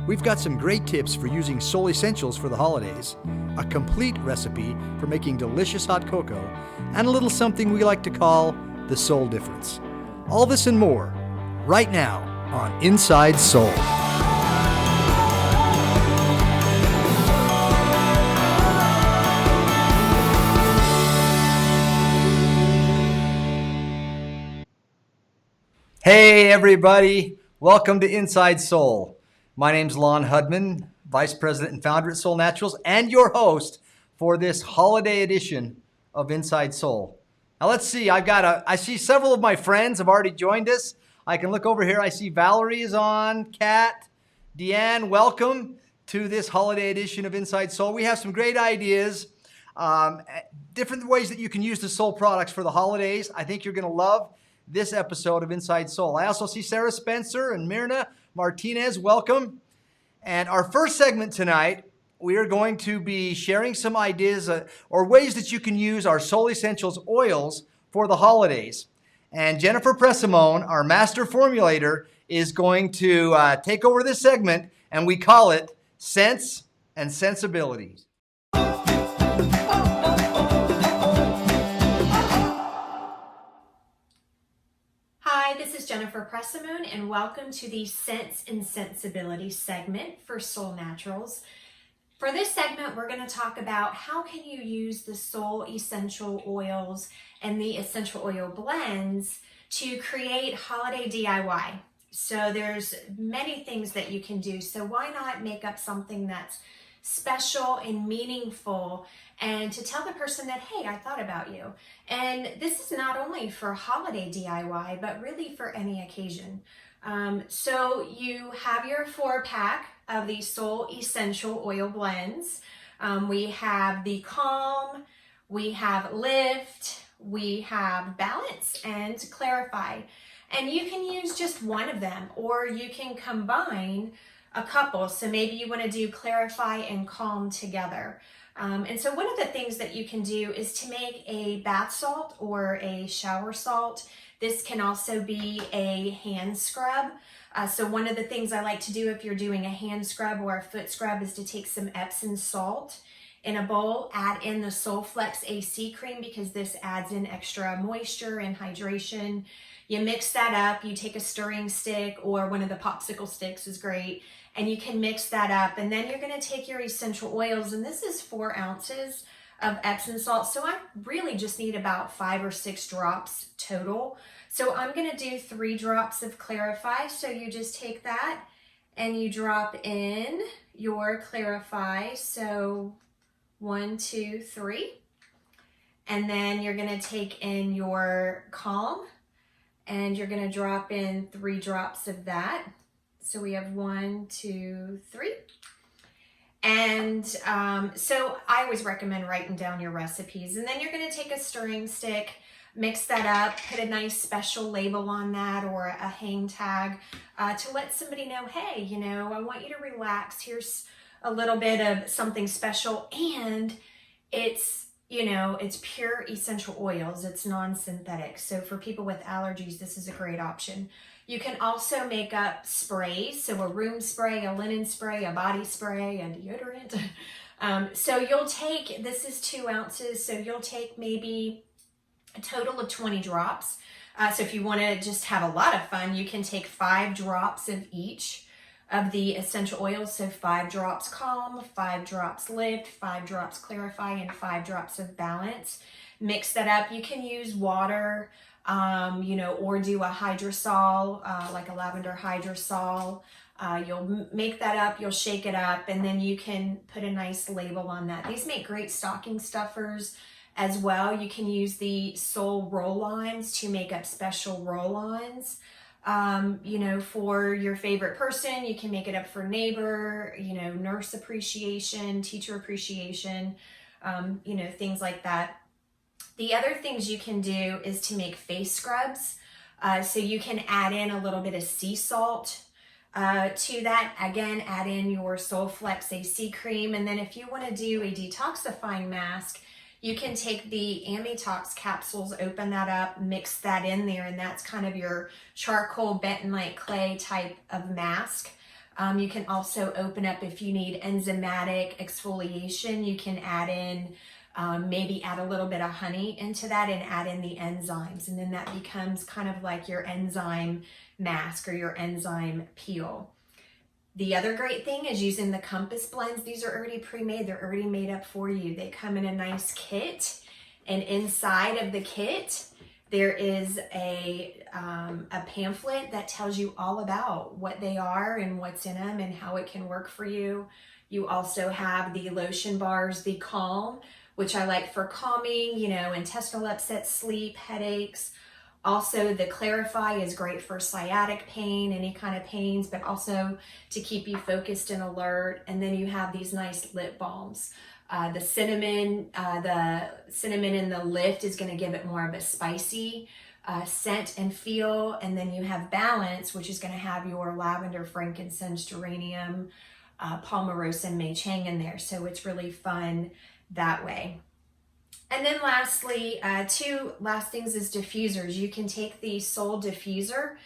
we've got some great tips for using Solle Essentials for the holidays, a complete recipe for making delicious hot cocoa, and a little something we like to call the Solle difference. All this and more, right now on Inside Solle. Hey everybody, welcome to Inside Solle. My name's Lon Hudman, Vice President and Founder at Solle Naturals, and your host for this holiday edition of Inside Solle. Now let's see, I see several of my friends have already joined us. I can look over here, I see Valerie is on, Kat, Deanne, welcome to this holiday edition of Inside Solle. We have some great ideas, different ways that you can use the Solle products for the holidays. I think you're gonna love this episode of Inside Solle. I also see Sarah Spencer and Myrna Martinez. Welcome. And our first segment tonight, we are going to be sharing some ideas or ways that you can use our Solle Essentials oils for the holidays. And Jennifer Pressimone, our master formulator, is going to take over this segment, and we call it Scents and Sensibilities. Hi, this is Jennifer Pressimone, and welcome to the Scents and Sensibilities segment for Solle Naturals. For this segment, we're going to talk about how can you use the Solle essential oils and the essential oil blends to create holiday DIY. So there's many things that you can do, so why not make up something that's special and meaningful, and to tell the person that, hey, I thought about you. And this is not only for holiday DIY, but really for any occasion. So you have your 4-pack of the Solle Essential Oil Blends. We have the Calm, we have Lift, we have Balance, and Clarify. And you can use just one of them, or you can combine a couple. So maybe you want to do Clarify and Calm together. And so one of the things that you can do is to make a bath salt or a shower salt. This can also be a hand scrub. So one of the things I like to do if you're doing a hand scrub or a foot scrub is to take some Epsom salt in a bowl, add in the Solflex AC cream because this adds in extra moisture and hydration. You mix that up, you take a stirring stick or one of the popsicle sticks is great, and you can mix that up, and then you're going to take your essential oils, and this is 4 ounces of Epsom salt, so I really just need about 5 or 6 drops total. So I'm going to do 3 drops of Clarify, so you just take that and you drop in your Clarify, so 1, 2, 3, and then you're going to take in your Calm, and you're going to drop in 3 drops of that. So we have 1, 2, 3. And so I always recommend writing down your recipes. And then you're going to take a stirring stick, mix that up, put a nice special label on that or a hang tag to let somebody know, hey, you know, I want you to relax. Here's a little bit of something special. And it's, you know, it's pure essential oils. It's non-synthetic. So for people with allergies, this is a great option. You can also make up sprays, so a room spray, a linen spray, a body spray, a deodorant. So you'll take, this is 2 ounces, so you'll take maybe a total of 20 drops. So if you want to just have a lot of fun, you can take 5 drops of each of the essential oils. So 5 drops Calm, 5 drops Lift, 5 drops Clarify, and 5 drops of Balance. Mix that up. You can use water, you know, or do a hydrosol, like a lavender hydrosol. You'll make that up, you'll shake it up, and then you can put a nice label on that. These make great stocking stuffers as well. You can use the Solle roll-ons to make up special roll-ons, you know, for your favorite person. You can make it up for neighbor, you know, nurse appreciation, teacher appreciation, you know, things like that. The other things you can do is to make face scrubs. So you can add in a little bit of sea salt to that. Again, add in your Solflex AC cream. And then if you want to do a detoxifying mask, you can take the Amitox capsules, open that up, mix that in there, and that's kind of your charcoal bentonite clay type of mask. You can also open up if you need enzymatic exfoliation. You can add in, maybe add a little bit of honey into that and add in the enzymes. And then that becomes kind of like your enzyme mask or your enzyme peel. The other great thing is using the compass blends. These are already pre-made. They're already made up for you. They come in a nice kit. And inside of the kit, there is a pamphlet that tells you all about what they are and what's in them and how it can work for you. You also have the lotion bars, the Calm, which I like for calming, intestinal upset, sleep, headaches. Also, the Clarify is great for sciatic pain, any kind of pains, but also to keep you focused and alert. And then you have these nice lip balms. The cinnamon in the Lift is going to give it more of a spicy scent and feel. And then you have Balance, which is going to have your lavender, frankincense, geranium, palmarosa, and Mei Chang in there. So it's really fun that way. And then lastly, two last things is diffusers. You can take the Solle diffuser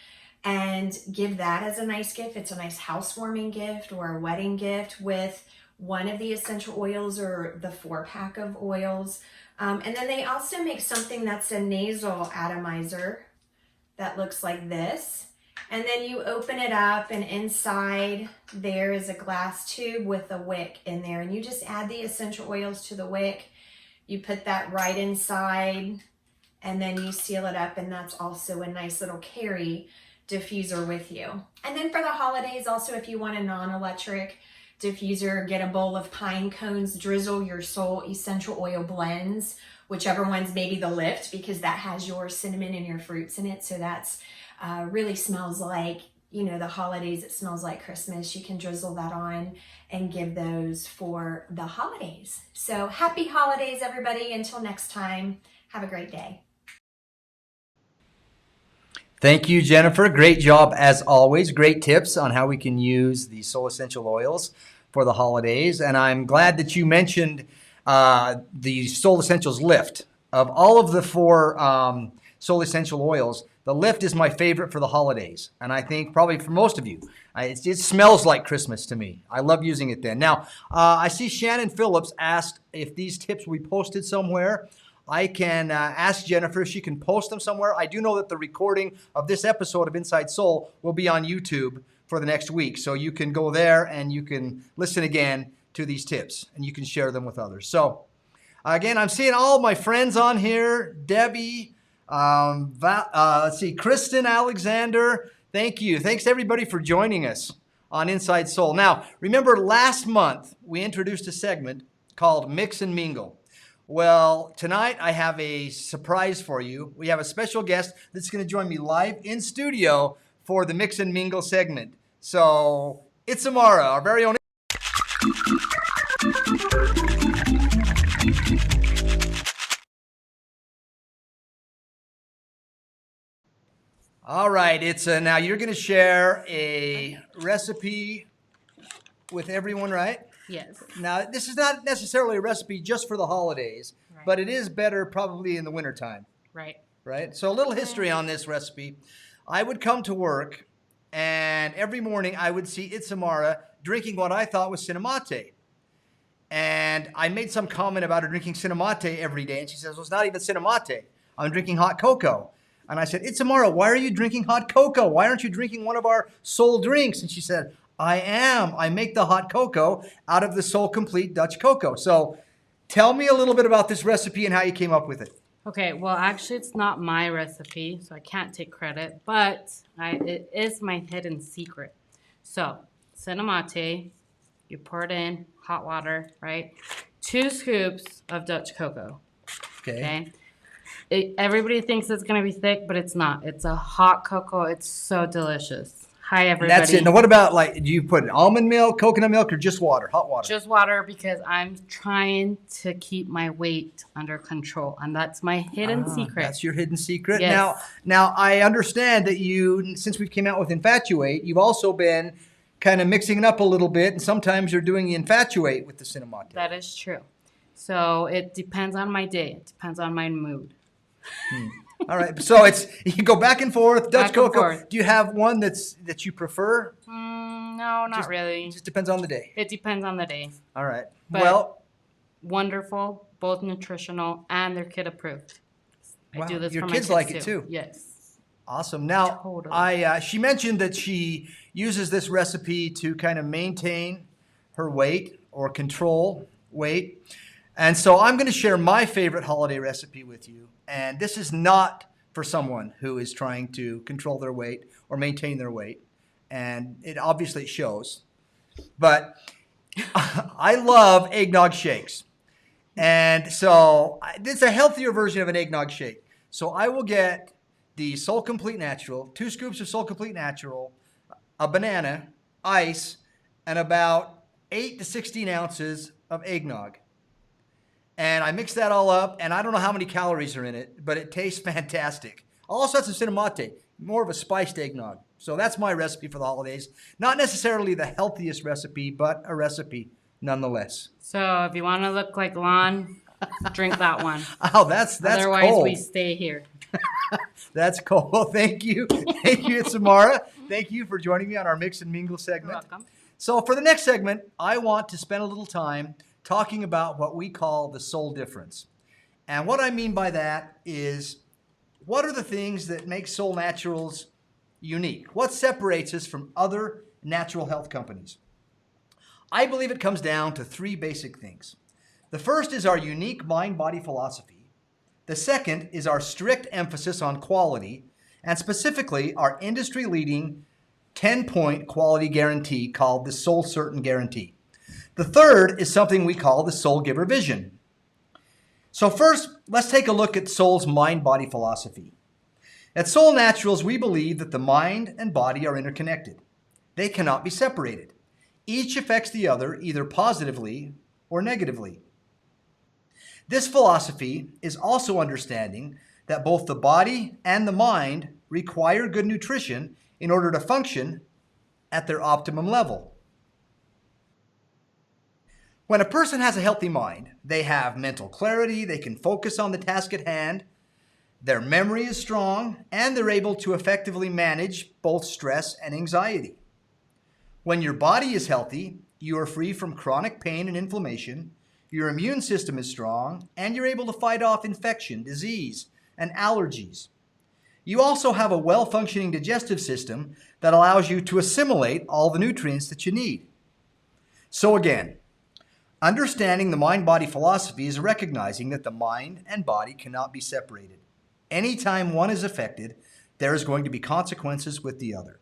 and give that as a nice gift. It's a nice housewarming gift or a wedding gift with one of the essential oils or the 4-pack of oils. And then they also make something that's a nasal atomizer that looks like this. And then you open it up and inside there is a glass tube with a wick in there. And you just add the essential oils to the wick. You put that right inside and then you seal it up, and that's also a nice little carry diffuser with you. And then for the holidays, also if you want a non-electric diffuser, get a bowl of pine cones, drizzle your Solle essential oil blends, whichever one's maybe the Lift, because that has your cinnamon and your fruits in it. So that's really smells like, the holidays. It smells like Christmas. You can drizzle that on and give those for the holidays. So happy holidays, everybody. Until next time, have a great day. Thank you, Jennifer. Great job as always. Great tips on how we can use the Solle Essential Oils for the holidays. And I'm glad that you mentioned the Solle Essentials Lift. Of all of the 4 Solle Essential Oils, the Lift is my favorite for the holidays. And I think probably for most of you, it smells like Christmas to me. I love using it then. Now, I see Shannon Phillips asked if these tips will be posted somewhere. I can ask Jennifer if she can post them somewhere. I do know that the recording of this episode of Inside Solle will be on YouTube for the next week. So you can go there and you can listen again to these tips and you can share them with others. So again, I'm seeing all my friends on here. Debbie, let's see, Kristen, Alexander. Thank you. Thanks everybody for joining us on Inside Solle. Now, remember last month we introduced a segment called Mix and Mingle. Well, tonight I have a surprise for you. We have a special guest that's going to join me live in studio for the Mix and Mingle segment. So, Itzamara, our very own. All right, now you're going to share a recipe with everyone, right? Yes. Now, this is not necessarily a recipe just for the holidays, Right. but it is better probably in the wintertime, Right. right? So a little history on this recipe. I would come to work, and every morning I would see Itzamara drinking what I thought was cinnamate. And I made some comment about her drinking cinnamate every day, and she says, well, it's not even cinnamate. I'm drinking hot cocoa. And I said, Itzamara, why are you drinking hot cocoa? Why aren't you drinking one of our Solle drinks? And she said, I am. I make the hot cocoa out of the Solle Complete Dutch cocoa. So tell me a little bit about this recipe and how you came up with it. Okay, well, actually, it's not my recipe, so I can't take credit, but it is my hidden secret. So, cinnamate, you pour it in, hot water, right? 2 scoops of Dutch cocoa, okay? Everybody thinks it's going to be thick, but it's not. It's a hot cocoa. It's so delicious. Hi, everybody. That's it. Now, what about, do you put almond milk, coconut milk, or just water, hot water? Just water, because I'm trying to keep my weight under control, and that's my hidden secret. That's your hidden secret? Yes. Now, I understand that you, since we came out with Infatuate, you've also been kind of mixing it up a little bit, and sometimes you're doing the Infatuate with the cinnamate. That is true. So it depends on my day. It depends on my mood. All right, so you go back and forth, Dutch Back and cocoa. forth. Do you have one that you prefer? No, No, not really. It just depends on the day. It depends on the day. All right. But Well, wonderful, both nutritional and they're kid approved. wow, I do this your for my kids kids like it too. Yes. Awesome. Now, Totally. she mentioned that she uses this recipe to kind of maintain her weight or control weight. And so I'm going to share my favorite holiday recipe with you. And this is not for someone who is trying to control their weight or maintain their weight. And it obviously shows. But I love eggnog shakes. And so it's a healthier version of an eggnog shake. So I will get the Solle Complete Natural, 2 scoops of Solle Complete Natural, a banana, ice, and about 8 to 16 ounces of eggnog. And I mix that all up, and I don't know how many calories are in it, but it tastes fantastic. I'll also add some cinnamate, more of a spiced eggnog. So that's my recipe for the holidays. Not necessarily the healthiest recipe, but a recipe nonetheless. So if you want to look like Lon, drink that one. Oh, that's Otherwise, cold. we stay here. That's cool. Well, thank you. Thank you, Samara. Thank you for joining me on our Mix and Mingle You're segment. welcome. So for the next segment, I want to spend a little time talking about what we call the soul difference. And what I mean by that is, what are the things that make Solle Naturals unique? What separates us from other natural health companies? I believe it comes down to 3 basic things. The first is our unique mind-body philosophy. The second is our strict emphasis on quality, and specifically our industry-leading 10-point quality guarantee called the Solle Certain Guarantee. The third is something we call the Soul Giver Vision. So first, let's take a look at Solle's mind-body philosophy. At Solle Naturals, we believe that the mind and body are interconnected. They cannot be separated. Each affects the other either positively or negatively. This philosophy is also understanding that both the body and the mind require good nutrition in order to function at their optimum level. When a person has a healthy mind, they have mental clarity, they can focus on the task at hand, their memory is strong, and they're able to effectively manage both stress and anxiety. When your body is healthy, you are free from chronic pain and inflammation, your immune system is strong, and you're able to fight off infection, disease, and allergies. You also have a well-functioning digestive system that allows you to assimilate all the nutrients that you need. So again, understanding the mind-body philosophy is recognizing that the mind and body cannot be separated. Anytime one is affected, there is going to be consequences with the other.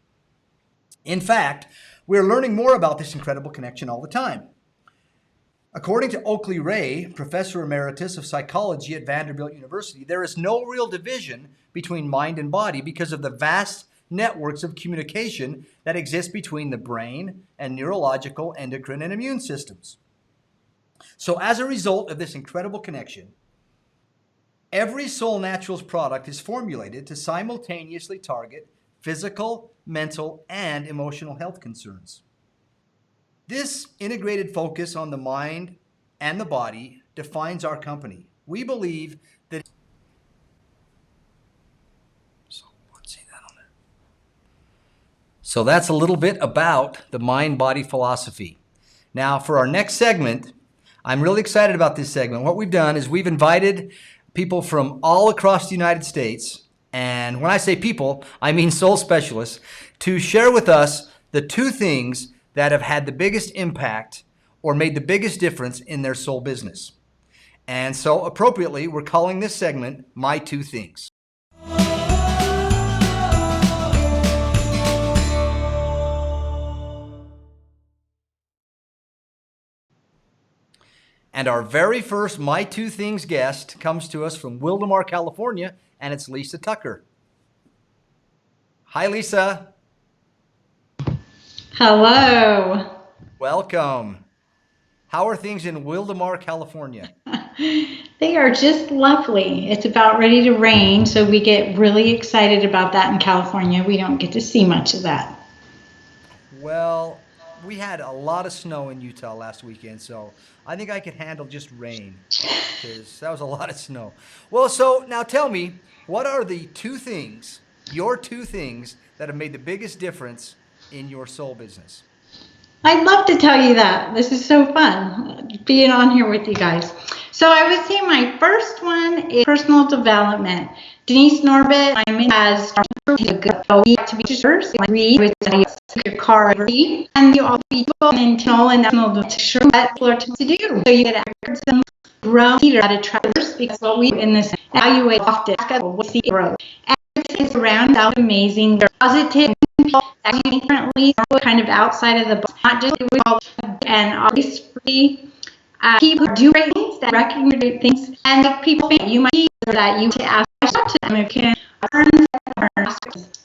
In fact, we're learning more about this incredible connection all the time. According to Oakley Ray, Professor Emeritus of Psychology at Vanderbilt University, there is no real division between mind and body because of the vast networks of communication that exist between the brain and neurological, endocrine, and immune systems. So as a result of this incredible connection, every Solle Naturals product is formulated to simultaneously target physical, mental, and emotional health concerns. This integrated focus on the mind and the body defines our company. We believe that. So that's a little bit about the mind-body philosophy. Now, for our next segment, I'm really excited about this segment. What we've done is we've invited people from all across the United States, and when I say people, I mean soul specialists, to share with us the 2 things that have had the biggest impact or made the biggest difference in their soul business. And so appropriately, we're calling this segment My 2 Things. And our very first My 2 Things guest comes to us from Wildomar, California, and it's Lisa Tucker. Hi, Lisa. Hello. Welcome. How are things in Wildomar, California? They are just lovely. It's about ready to rain, so we get really excited about that in California. We don't get to see much of that. Well, we had a lot of snow in Utah last weekend, so I think I could handle just rain because that was a lot of snow. Well, so now tell me, what are the 2 things, your 2 things, that have made the biggest difference in your soul business? I'd love to tell you that. This is so fun being on here with you guys. So I would say my first one is personal development. Denise Norbit, has a good to be first, read with your car, and you all be intentional and national to show what people are to do. So you get some grow leader at a traverse because what we in this evaluate often we see growth. And it's around out amazing, positive currently kind of outside of the box, not just and always free. People do great things that recognize great things, and like people you might see that you to ask to them if you can learn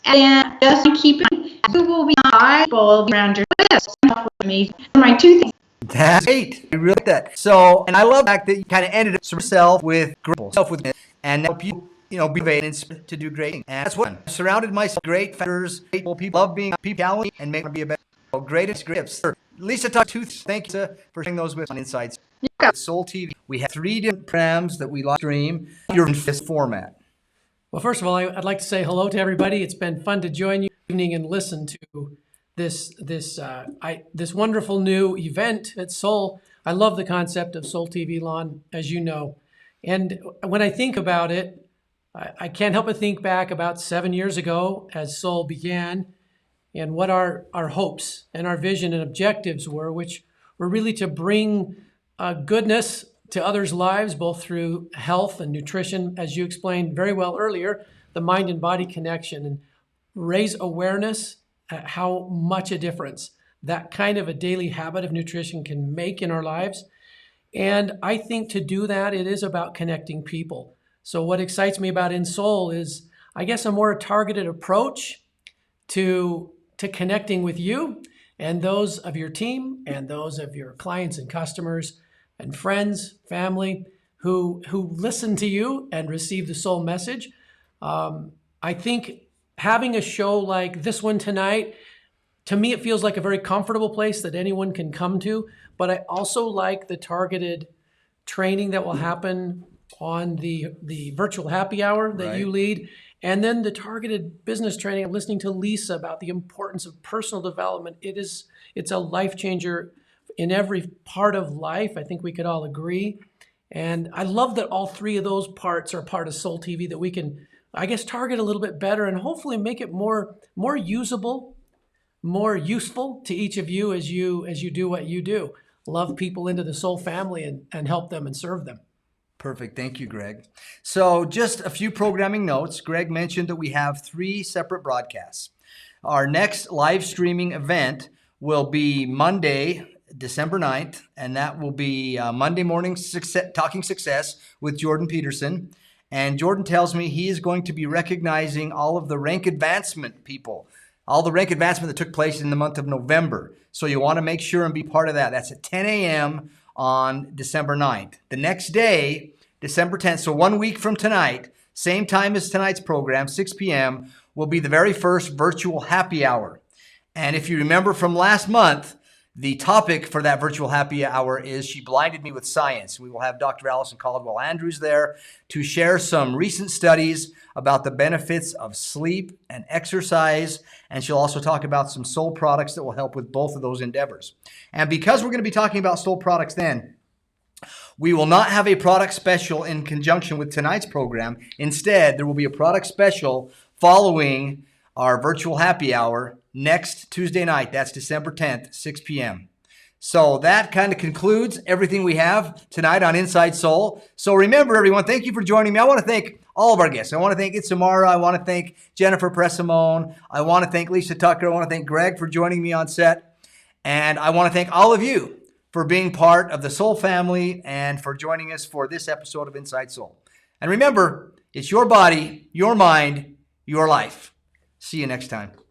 and just keep it. You will be people around your list. Amazing. My two things. That's great. I really like that. So, and I love the fact that you kind of ended up yourself with and help you, be motivated to do great things. And that's what I've surrounded myself with great founders, great people, love being people and make me a better. Greatest gifts. Lisa talked to. Thank you for sharing those with on Inside Solle TV. We have 3 different programs that we live stream. You're in this format. Well, first of all, I'd like to say hello to everybody. It's been fun to join you this evening and listen to this wonderful new event at Solle. I love the concept of Solle TV, Lon, as you know. And when I think about it, I can't help but think back about 7 years ago as Solle began, and what our hopes and our vision and objectives were, which were really to bring goodness to others' lives, both through health and nutrition, as you explained very well earlier, the mind and body connection, and raise awareness at how much a difference that kind of a daily habit of nutrition can make in our lives. And I think to do that, it is about connecting people. So what excites me about In Solle is, I guess, a more targeted approach to connecting with you and those of your team and those of your clients and customers and friends, family who listen to you and receive the Solle message. I think having a show like this one tonight, to me, it feels like a very comfortable place that anyone can come to, but I also like the targeted training that will happen on the virtual happy hour that you lead. And then the targeted business training, I'm listening to Lisa about the importance of personal development. It's a life changer in every part of life. I think we could all agree. And I love that all 3 of those parts are part of Solle TV that we can, I guess, target a little bit better and hopefully make it more usable, more useful to each of you as you do what you do. Love people into the Solle family and help them and serve them. Perfect. Thank you, Greg. So just a few programming notes. Greg mentioned that we have 3 separate broadcasts. Our next live streaming event will be Monday, December 9th, and that will be Monday morning Talking Success with Jordan Peterson. And Jordan tells me he is going to be recognizing all of the rank advancement people, all the rank advancement that took place in the month of November. So you want to make sure and be part of that. That's at 10 a.m. on December 9th. The next day, December 10th, so 1 week from tonight, same time as tonight's program, 6 p.m., will be the very first virtual happy hour. And if you remember from last month, the topic for that virtual happy hour is She Blinded Me with Science. We will have Dr. Allison Caldwell Andrews there to share some recent studies about the benefits of sleep and exercise. And she'll also talk about some Solle products that will help with both of those endeavors. And because we're going to be talking about Solle products then, we will not have a product special in conjunction with tonight's program. Instead, there will be a product special following our virtual happy hour next Tuesday night. That's December 10th, 6 p.m. So that kind of concludes everything we have tonight on Inside Solle. So remember, everyone, thank you for joining me. I want to thank all of our guests. I want to thank Itzamara. I want to thank Jennifer Pressimone. I want to thank Lisa Tucker. I want to thank Greg for joining me on set. And I want to thank all of you for being part of the Solle family and for joining us for this episode of Inside Solle. And remember, it's your body, your mind, your life. See you next time.